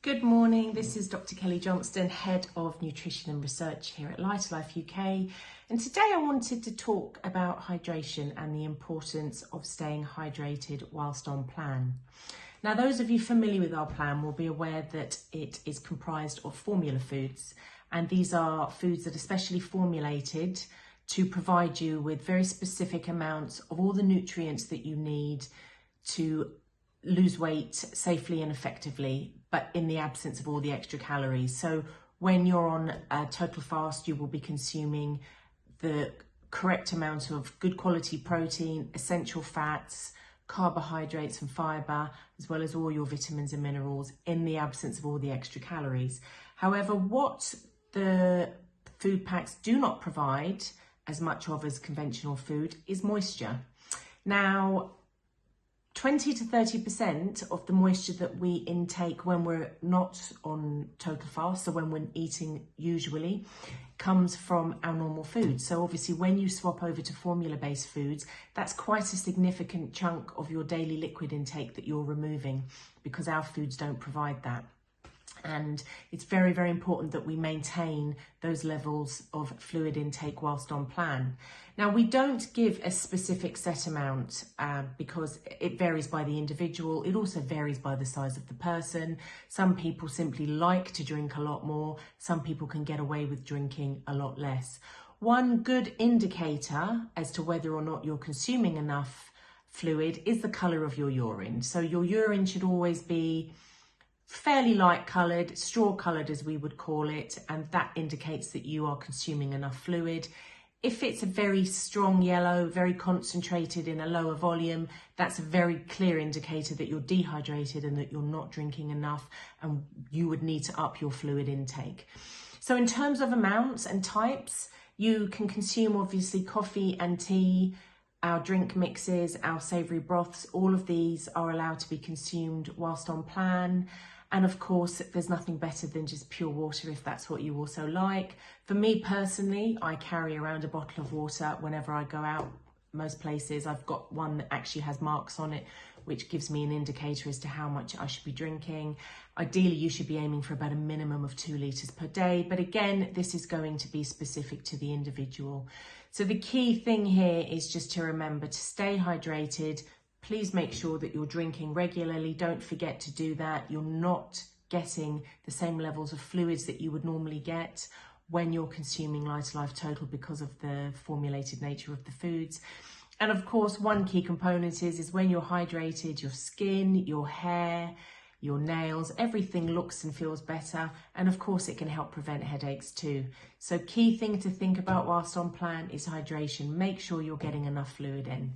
Good morning, this is Dr. Kelly Johnston, Head of Nutrition and Research here at LighterLife UK. And today I wanted to talk about hydration and the importance of staying hydrated whilst on plan. Now, those of you familiar with our plan will be aware that it is comprised of formula foods, and these are foods that are specially formulated to provide you with very specific amounts of all the nutrients that you need to lose weight safely and effectively, but in the absence of all the extra calories. So when you're on a total fast, you will be consuming the correct amount of good quality protein, essential fats, carbohydrates and fiber, as well as all your vitamins and minerals in the absence of all the extra calories. However, what the food packs do not provide as much of as conventional food is moisture. Now, 20 to 30% of the moisture that we intake when we're not on total fast, so when we're eating usually, comes from our normal foods. So obviously when you swap over to formula-based foods, that's quite a significant chunk of your daily liquid intake that you're removing, because our foods don't provide that. And it's very, very important that we maintain those levels of fluid intake whilst on plan. Now, we don't give a specific set amount because it varies by the individual. It also varies by the size of the person. Some people simply like to drink a lot more. Some people can get away with drinking a lot less. One good indicator as to whether or not you're consuming enough fluid is the colour of your urine. So your urine should always be fairly light coloured, straw coloured as we would call it, and that indicates that you are consuming enough fluid. If it's a very strong yellow, very concentrated in a lower volume, that's a very clear indicator that you're dehydrated and that you're not drinking enough, and you would need to up your fluid intake. So in terms of amounts and types, you can consume obviously coffee and tea, our drink mixes, our savoury broths, all of these are allowed to be consumed whilst on plan. And of course, there's nothing better than just pure water if that's what you also like. For me personally, I carry around a bottle of water whenever I go out. Most places, I've got one that actually has marks on it, which gives me an indicator as to how much I should be drinking. Ideally, you should be aiming for about a minimum of 2 litres per day. But again, this is going to be specific to the individual. So the key thing here is just to remember to stay hydrated. Please make sure that you're drinking regularly. Don't forget to do that. You're not getting the same levels of fluids that you would normally get when you're consuming LighterLife Total because of the formulated nature of the foods. And of course, one key component is when you're hydrated, your skin, your hair, your nails, everything looks and feels better. And of course, it can help prevent headaches too. So key thing to think about whilst on plan is hydration. Make sure you're getting enough fluid in.